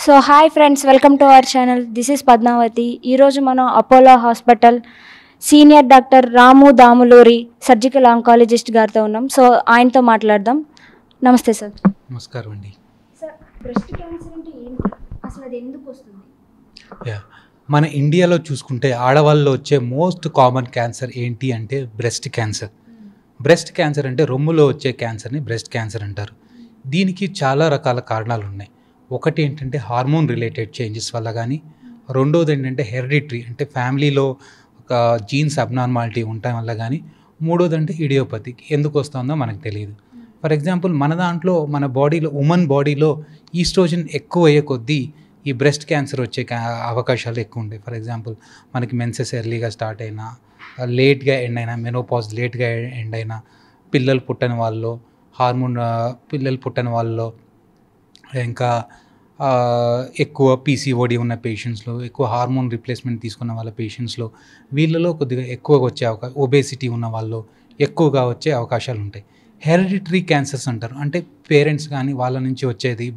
So hi friends, welcome to our channel. This is Padmavathi. ఈరోజు మనం Apollo hospital senior doctor Ramu Damuluri surgical oncologist గారితో ఉన్నాం. So ఆయనతో మాట్లాడదాం. నమస్తే సార్. నమస్కారం అండి. సార్, బ్రెస్ట్ క్యాన్సర్ అంటే ఏంటి, అసలు అది ఎందుకు వస్తుంది? మన ఇండియాలో చూసుకుంటే ఆడవాళ్ళలో వచ్చే మోస్ట్ కామన్ క్యాన్సర్ ఏంటి అంటే బ్రెస్ట్ క్యాన్సర్. బ్రెస్ట్ క్యాన్సర్ అంటే రొమ్ములో వచ్చే క్యాన్సర్ని బ్రెస్ట్ క్యాన్సర్ అంటారు. దీనికి చాలా రకాల కారణాలు ఉన్నాయి. ఒకటి ఏంటంటే హార్మోన్ రిలేటెడ్ చేంజెస్ వల్ల కానీ, రెండోది ఏంటంటే హెరిడిటరీ అంటే ఫ్యామిలీలో ఒక జీన్స్ అబ్నార్మాలిటీ ఉండటం వల్ల కానీ, మూడోది అంటే ఇడియోపతిక్ ఎందుకు వస్తుందో మనకు తెలియదు. ఫర్ ఎగ్జాంపుల్ మన దాంట్లో మన బాడీలో ఉమెన్ బాడీలో ఈస్ట్రోజన్ ఎక్కువ అయ్యే కొద్దీ ఈ బ్రెస్ట్ క్యాన్సర్ వచ్చే అవకాశాలు ఎక్కువ ఉంటాయి. ఫర్ ఎగ్జాంపుల్ మనకి మెన్సెస్ ఎర్లీగా స్టార్ట్ అయినా, లేట్గా ఎండ్ అయినా, మెనోపాజ్ లేట్గా ఎండ్ అయినా, పిల్లలు పుట్టని వాళ్ళలో పిల్లలు పుట్టని వాళ్ళలో, ఇంకా ఎక్కువ పీసీఓడి ఉన్న పేషెంట్స్లో, ఎక్కువ హార్మోన్ రిప్లేస్మెంట్ తీసుకున్న వాళ్ళ పేషెంట్స్లో, వీళ్ళలో కొద్దిగా ఎక్కువగా వచ్చే ఒబేసిటీ ఉన్న వాళ్ళు ఎక్కువగా వచ్చే అవకాశాలు ఉంటాయి. హెరిడిటరీ క్యాన్సర్స్ అంటారు, అంటే పేరెంట్స్ కానీ వాళ్ళ నుంచి వచ్చేది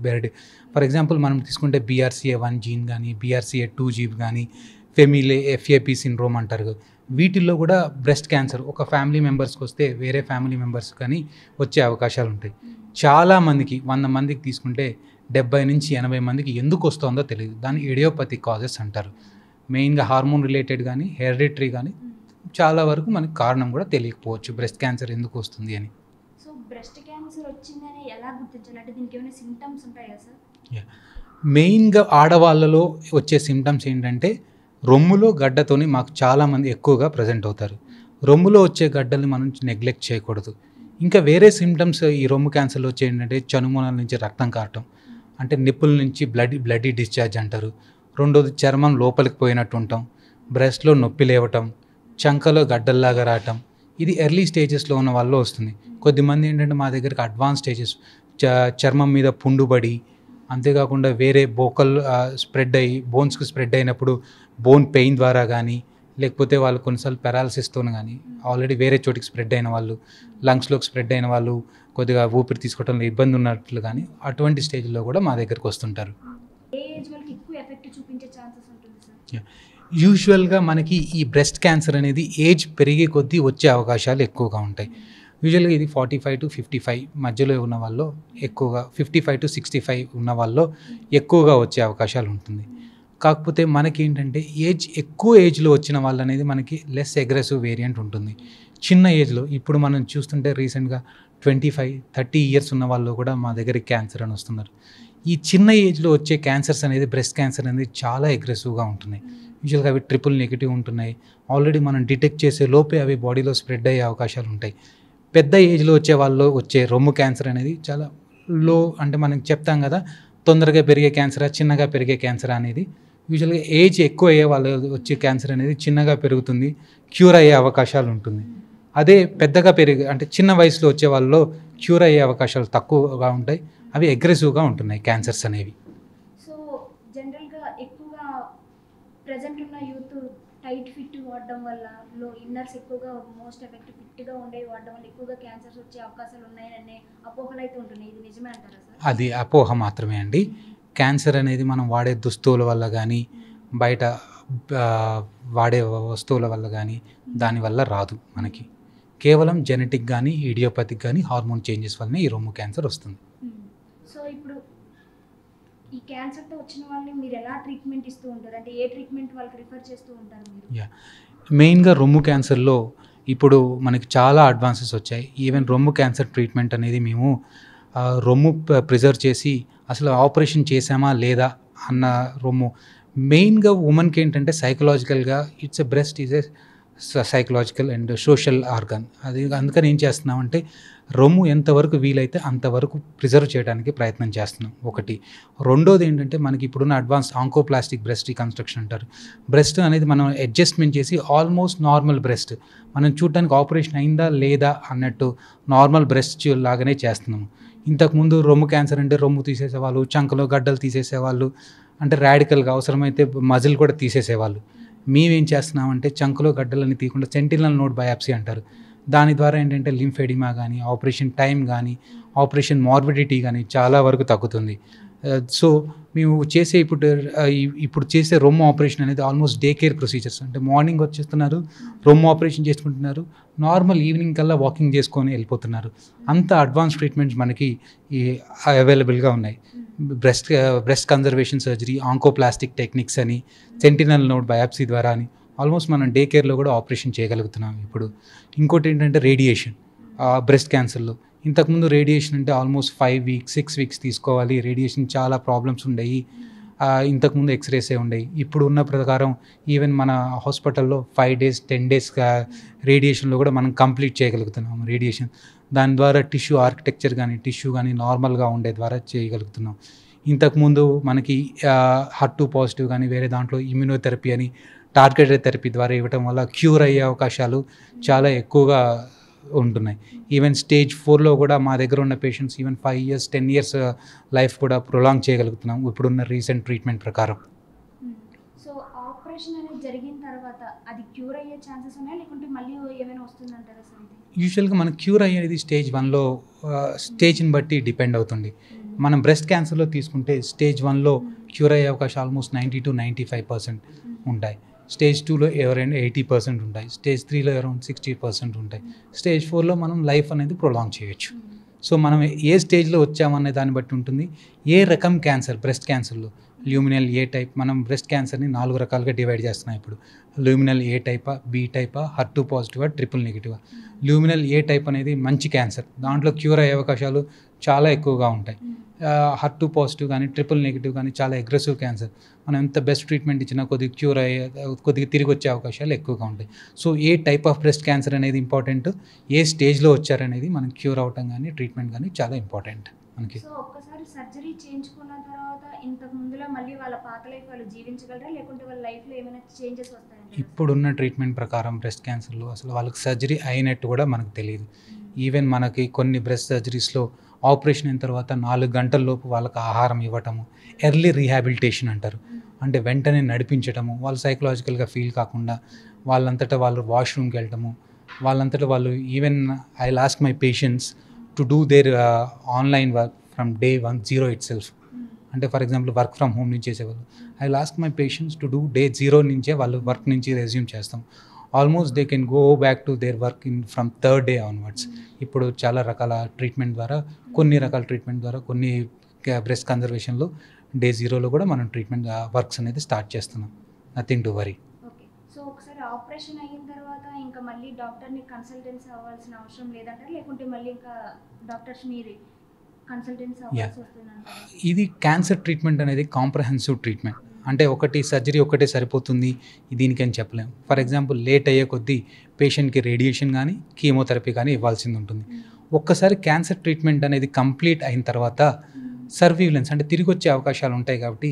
ఫర్ ఎగ్జాంపుల్ మనం తీసుకుంటే BRCA1 జీన్ కానీ, BRCA2 జీన్ కానీ, FAP సిండ్రోమ్ అంటారు. వీటిల్లో కూడా బ్రెస్ట్ క్యాన్సర్ ఒక ఫ్యామిలీ మెంబర్స్కి వస్తే వేరే ఫ్యామిలీ మెంబర్స్ కానీ వచ్చే అవకాశాలు ఉంటాయి. చాలామందికి 100 మందికి తీసుకుంటే 70 నుంచి 80 మందికి ఎందుకు వస్తుందో తెలియదు. దాన్ని ఇడియోపతిక్ కాజెస్ అంటారు. మెయిన్గా హార్మోన్ రిలేటెడ్ కానీ, హెరిడిటరీ కానీ, చాలా వరకు మనకి కారణం కూడా తెలియకపోవచ్చు బ్రెస్ట్ క్యాన్సర్ ఎందుకు వస్తుంది అని. సో బ్రెస్ట్ క్యాన్సర్ వచ్చిందని ఎలా గుర్తించాలి? అంటే దీనికి ఏమైనా సింటమ్స్ ఉంటాయా సార్? మెయిన్గా ఆడవాళ్ళలో వచ్చే సిమ్టమ్స్ ఏంటంటే రొమ్ములో గడ్డతోని మాకు చాలామంది ఎక్కువగా ప్రజెంట్ అవుతారు. రొమ్ములో వచ్చే గడ్డల్ని మనం నెగ్లెక్ట్ చేయకూడదు. ఇంకా వేరే సిమ్టమ్స్ ఈ రొమ్ము క్యాన్సర్లో వచ్చే ఏంటంటే చనుమూలల నుంచి రక్తం కారటం, అంటే నిప్పుల నుంచి బ్లడీ డిశ్చార్జ్ అంటారు. రెండోది చర్మం లోపలికి పోయినట్టు ఉంటాం, బ్రెస్ట్లో నొప్పి లేవటం, చంకలో గడ్డల్లాగా రావటం. ఇది ఎర్లీ స్టేజెస్లో ఉన్న వాళ్ళు వస్తుంది. కొద్దిమంది ఏంటంటే మా దగ్గరికి అడ్వాన్స్ స్టేజెస్ చర్మం మీద పుండుబడి, అంతేకాకుండా వేరే బోకల్ స్ప్రెడ్ అయ్యి బోన్స్కి స్ప్రెడ్ అయినప్పుడు బోన్ పెయిన్ ద్వారా కానీ, లేకపోతే వాళ్ళు కొన్నిసార్లు పెరాలసిస్తో కానీ, ఆల్రెడీ వేరే చోటికి స్ప్రెడ్ అయిన వాళ్ళు, లంగ్స్లోకి స్ప్రెడ్ అయిన వాళ్ళు, కొద్దిగా ఊపిరి తీసుకోవడంలో ఇబ్బంది ఉన్నట్లు కానీ, అటువంటి స్టేజ్లో కూడా మా దగ్గరికి వస్తుంటారు. యూజువల్గా మనకి ఈ బ్రెస్ట్ క్యాన్సర్ అనేది ఏజ్ పెరిగే కొద్దీ వచ్చే అవకాశాలు ఎక్కువగా ఉంటాయి. యూజువల్గా ఇది 45 to 55 మధ్యలో ఉన్న వాళ్ళు ఎక్కువగా, 55 to 65 ఉన్న వాళ్ళు ఎక్కువగా వచ్చే అవకాశాలు ఉంటుంది. కాకపోతే మనకి ఏంటంటే ఎక్కువ ఏజ్లో వచ్చిన వాళ్ళు అనేది మనకి లెస్ అగ్రెసివ్ వేరియంట్ ఉంటుంది. చిన్న ఏజ్లో ఇప్పుడు మనం చూస్తుంటే రీసెంట్గా 25-30 ఇయర్స్ ఉన్న వాళ్ళు కూడా మా దగ్గరికి క్యాన్సర్ అని వస్తున్నారు. ఈ చిన్న ఏజ్లో వచ్చే క్యాన్సర్స్ అనేది బ్రెస్ట్ క్యాన్సర్ అనేది చాలా అగ్రెసివ్గా ఉంటున్నాయి. యూజువల్గా అవి ట్రిపుల్ నెగిటివ్ ఉంటున్నాయి. ఆల్రెడీ మనం డిటెక్ట్ చేసే లోపే అవి బాడీలో స్ప్రెడ్ అయ్యే అవకాశాలు ఉంటాయి. పెద్ద ఏజ్లో వచ్చే వాళ్ళు వచ్చే రొమ్ము క్యాన్సర్ అనేది చాలా లో, అంటే మనం చెప్తాం కదా తొందరగా పెరిగే క్యాన్సరా చిన్నగా పెరిగే క్యాన్సర్ అనేది. యూజువల్గా ఏజ్ ఎక్కువ అయ్యే వాళ్ళు వచ్చే క్యాన్సర్ అనేది చిన్నగా పెరుగుతుంది, క్యూర్ అయ్యే అవకాశాలు ఉంటుంది. అదే పెద్దగా అంటే చిన్న వయసులో వచ్చే వాళ్ళలో క్యూర్ అయ్యే అవకాశాలు తక్కువగా ఉంటాయి. అవి అగ్రెసివ్గా ఉంటున్నాయి క్యాన్సర్స్ అనేవి. సో జనరల్గా ఎక్కువగా ప్రజెంట్ ఉన్న యూత్ టైట్ ఫిట్ వాడడం వల్ల, ఇన్నర్స్ ఎక్కువగా మోస్ట్ ఎఫెక్టివ్ ఫిట్గా ఉండేవి వాడడం వల్ల ఎక్కువగా క్యాన్సర్స్ వచ్చే అవకాశాలు ఉన్నాయనే అపోహలు అయితే ఉంటున్నాయి. ఇది నిజమే అంటారా సార్? అది అపోహ మాత్రమే అండి. క్యాన్సర్ అనేది మనం వాడే దుస్తువుల వల్ల కానీ, బయట వాడే వస్తువుల వల్ల కానీ దానివల్ల రాదు. మనకి కేవలం జెనెటిక్ కానీ, ఇడియోపతిక్ కానీ, హార్మోన్ చేంజెస్ వల్లనే ఈ రొమ్ము క్యాన్సర్ వస్తుంది. సో ఇప్పుడు ఈ క్యాన్సర్తో వచ్చిన వాళ్ళని మీరు ఎలా ట్రీట్మెంట్ ఇస్తూ ఉంటారు? అంటే ఏ ట్రీట్మెంట్ వాళ్ళకి రిఫర్ చేస్తూ ఉంటారు మీరు? మెయిన్గా రొమ్ము క్యాన్సర్లో ఇప్పుడు మనకి చాలా అడ్వాన్సెస్ వచ్చాయి. ఈవెన్ రొమ్ము క్యాన్సర్ ట్రీట్మెంట్ అనేది మేము రొమ్ము ప్రిజర్వ్ చేసి అసలు ఆపరేషన్ చేసామా లేదా అన్న రొమ్ము. మెయిన్గా ఉమెన్కి ఏంటంటే సైకలాజికల్గా breast is a psychological and social organ. అది అందుకని ఏం చేస్తున్నామంటే రొమ్ము ఎంతవరకు వీలైతే అంతవరకు ప్రిజర్వ్ చేయడానికి ప్రయత్నం చేస్తున్నాం. ఒకటి. రెండోది ఏంటంటే మనకి ఇప్పుడున్న అడ్వాన్స్ ఆంకోప్లాస్టిక్ బ్రెస్ట్ రీకన్స్ట్రక్షన్ అంటారు. బ్రెస్ట్ అనేది మనం అడ్జస్ట్మెంట్ చేసి ఆల్మోస్ట్ నార్మల్ బ్రెస్ట్ మనం చూడడానికి ఆపరేషన్ అయిందా లేదా అన్నట్టు నార్మల్ బ్రెస్ట్ లాగానే చేస్తున్నాము. ఇంతకుముందు రొమ్ము క్యాన్సర్ అంటే రొమ్ము తీసేసేవాళ్ళు, చంకలో గడ్డలు తీసేసేవాళ్ళు, అంటే రాడికల్గా అవసరమైతే మజిల్ కూడా తీసేసేవాళ్ళు. మేమేం చేస్తున్నామంటే చంకలో గడ్డలని తీయకుండా సెంటినల్ నోడ్ బయాప్సీ అంటారు. దాని ద్వారా ఏంటంటే లింఫెడిమా కానీ, ఆపరేషన్ టైం కానీ, ఆపరేషన్ మార్బిడిటీ కానీ చాలా వరకు తగ్గుతుంది. సో మేము చేసే ఇప్పుడు చేసే రొమ్ము ఆపరేషన్ అనేది ఆల్మోస్ట్ డే కేర్ ప్రొసీజర్స్. అంటే మార్నింగ్ వచ్చేస్తున్నారు, రొమ్ము ఆపరేషన్ చేసుకుంటున్నారు, నార్మల్ ఈవినింగ్ కల్లా వాకింగ్ చేసుకొని వెళ్ళిపోతున్నారు. అంత అడ్వాన్స్ ట్రీట్మెంట్స్ మనకి ఈ అవైలబుల్గా ఉన్నాయి. Breast conservation surgery, oncoplastic techniques అని, సెంటినల్ నోడ్ బయాప్సీ ద్వారా అని ఆల్మోస్ట్ మనం డే కేర్లో కూడా ఆపరేషన్ చేయగలుగుతున్నాం ఇప్పుడు. ఇంకోటి ఏంటంటే రేడియేషన్ బ్రెస్ట్ క్యాన్సర్లో. ఇంతకుముందు రేడియేషన్ అంటే ఆల్మోస్ట్ 5 వీక్స్ 6 వీక్స్ తీసుకోవాలి. రేడియేషన్ చాలా ప్రాబ్లమ్స్ ఉండేవి. ఇంతకుముందు ఎక్స్రేసే ఉండేవి. ఇప్పుడు ఉన్న ప్రకారం ఈవెన్ మన హాస్పిటల్లో 5 days 10 days రేడియేషన్లో కూడా మనం కంప్లీట్ చేయగలుగుతున్నాం రేడియేషన్. దాని ద్వారా టిష్యూ ఆర్కిటెక్చర్ కానీ టిష్యూ కానీ నార్మల్గా ఉండే ద్వారా చేయగలుగుతున్నాం. ఇంతకుముందు మనకి HER2 పాజిటివ్ కానీ వేరే దాంట్లో ఇమ్యూనోథెరపీ అని టార్గెటెడ్ థెరపీ ద్వారా ఇవ్వటం వల్ల క్యూర్ అయ్యే అవకాశాలు చాలా ఎక్కువగా ఉంటున్నాయి. ఈవెన్ స్టేజ్ 4లో కూడా మా దగ్గర ఉన్న patients even 5 years 10 years life కూడా ప్రొలాంగ్ చేయగలుగుతున్నాం ఇప్పుడున్న రీసెంట్ ట్రీట్మెంట్ ప్రకారం. సో ఆపరేషన్ అనేది జరిగిన తర్వాత అది క్యూర్ అయ్యే ఛాన్సెస్ ఉన్నాయా, లేకుంటే మళ్ళీ ఏమైనా వస్తుందంటారా సంథింగ్? యూజువల్గా మనం క్యూర్ అయ్యేది స్టేజ్ 1లో స్టేజ్ని బట్టి డిపెండ్ అవుతుంది. మనం బ్రెస్ట్ క్యాన్సర్లో తీసుకుంటే స్టేజ్ 1లో క్యూర్ అయ్యే అవకాశం ఆల్మోస్ట్ 90 to 95% ఉంటాయి. స్టేజ్ 2లో ఎవరైనా 80% ఉంటాయి. స్టేజ్ 3లో అరౌండ్ 60% ఉంటాయి. స్టేజ్ 4లో మనం లైఫ్ అనేది ప్రొలాంగ్ చేయొచ్చు. సో మనం ఏ స్టేజ్లో వచ్చామనే దాన్ని బట్టి ఉంటుంది. ఏ రకం క్యాన్సర్ బ్రెస్ట్ క్యాన్సర్లో ల్యూమినల్ ఏ టైప్, మనం బ్రెస్ట్ క్యాన్సర్ని 4 రకాలుగా డివైడ్ చేస్తున్నాం ఇప్పుడు. ల్యూమినల్ ఏ టైపా, బి టైపా, HER2 పాజిటివా, ట్రిపుల్ నెగిటివా. ల్యూమినల్ ఏ టైప్ అనేది మంచి క్యాన్సర్, దాంట్లో క్యూర్ అయ్యే అవకాశాలు చాలా ఎక్కువగా ఉంటాయి. HER2 పాజిటివ్ కానీ ట్రిపుల్ నెగిటివ్ కానీ చాలా అగ్రెసివ్ క్యాన్సర్. మనం ఎంత బెస్ట్ ట్రీట్మెంట్ ఇచ్చినా కొద్దిగా తిరిగి వచ్చే అవకాశాలు ఎక్కువగా ఉంటాయి. So A type of breast cancer అనేది ఇంపార్టెంట్, ఏ స్టేజ్లో వచ్చారనేది మనం క్యూర్ అవటం కానీ ట్రీట్మెంట్ కానీ చాలా ఇంపార్టెంట్ మనకి. సో ఒక్కసారి సర్జరీ చేయించుకున్న తర్వాత ఇంతకు ముందులో మళ్ళీ వాళ్ళ పాత లైఫ్ వాళ్ళు జీవించగలరా, లేకుంటే వాళ్ళ లైఫ్లో ఏమైనా చేంజెస్ వస్తాయంటారా? ఇప్పుడున్న ట్రీట్మెంట్ ప్రకారం బ్రెస్ట్ క్యాన్సర్లో అసలు వాళ్ళకి సర్జరీ అయినట్టు కూడా మనకు తెలియదు. ఈవెన్ మనకి కొన్ని బ్రెస్ట్ సర్జరీస్లో ఆపరేషన్ అయిన తర్వాత 4 గంటల లోపు వాళ్ళకి ఆహారం ఇవ్వటము, ఎర్లీ రీహాబిలిటేషన్ అంటారు. అంటే వెంటనే నడిపించటము, వాళ్ళు సైకలాజికల్గా ఫీల్ కాకుండా వాళ్ళంతటా వాళ్ళు వాష్రూమ్కి వెళ్ళటము, వాళ్ళంతటా వాళ్ళు. Even I lost my patients to do their online work from day 0 itself. అంటే for example work from home నుంచి చేసేవాళ్ళు. ఐ లాస్ట్ మై పేషెంట్స్ టు డూ day 0 నుంచే వాళ్ళు వర్క్ నుంచి రెజ్యూమ్ చేస్తాం. Almost they can go back to their work from 3rd day onwards. ఇప్పుడు చాలా రకాల ట్రీట్మెంట్ ద్వారా, కొన్ని బ్రెస్ట్ కన్జర్వేషన్లో day 0లో కూడా మనం ట్రీట్మెంట్ వర్క్స్ అనేది స్టార్ట్ చేస్తున్నాం. Nothing to worry. Okay. So ఒకసారి ఆపరేషన్ అయిన తర్వాత ఇంకా మళ్ళీ డాక్టర్ని కన్సల్టెన్సీ అవ్వాల్సిన అవసరం లేదంటారా, లేకుంటే మళ్ళీ ఇంకా డాక్టర్స్ మీరు కన్సల్టెన్సీ అవ్వాల్సి వస్తుందంటారా? ఇది క్యాన్సర్ ట్రీట్మెంట్ అనేది కాంప్రహెన్సివ్ ట్రీట్మెంట్. అంటే సర్జరీ ఒకటే సరిపోతుంది దీనికి అని చెప్పలేము. ఫర్ ఎగ్జాంపుల్ లేట్ అయ్యే కొద్దీ పేషెంట్కి రేడియేషన్ కానీ కీమోథెరపీ కానీ ఇవ్వాల్సింది ఉంటుంది. ఒక్కసారి క్యాన్సర్ ట్రీట్మెంట్ అనేది కంప్లీట్ అయిన తర్వాత సర్వీలెన్స్ అంటే తిరిగి వచ్చే అవకాశాలు ఉంటాయి కాబట్టి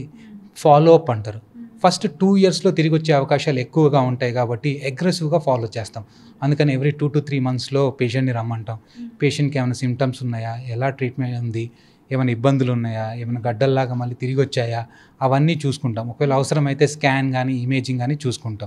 ఫాలో అప్ అంటారు. ఫస్ట్ 2 yearsలో తిరిగి వచ్చే అవకాశాలు ఎక్కువగా ఉంటాయి కాబట్టి అగ్రెసివ్గా ఫాలో చేస్తాం. అందుకని ఎవ్రీ 2 to 3 monthsలో పేషెంట్ని రమ్మంటాం. పేషెంట్కి ఏమైనా సిమ్టమ్స్ ఉన్నాయా, ఎలా ట్రీట్మెంట్ ఉంది, ఏమైనా ఇబ్బందులు ఉన్నాయా, ఏమైనా గడ్డల్లాగా మళ్ళీ తిరిగి వచ్చాయా, అవన్నీ చూసుకుంటాం. ఒకవేళ అవసరమైతే స్కాన్ కానీ ఇమేజింగ్ కానీ చూసుకుంటాం.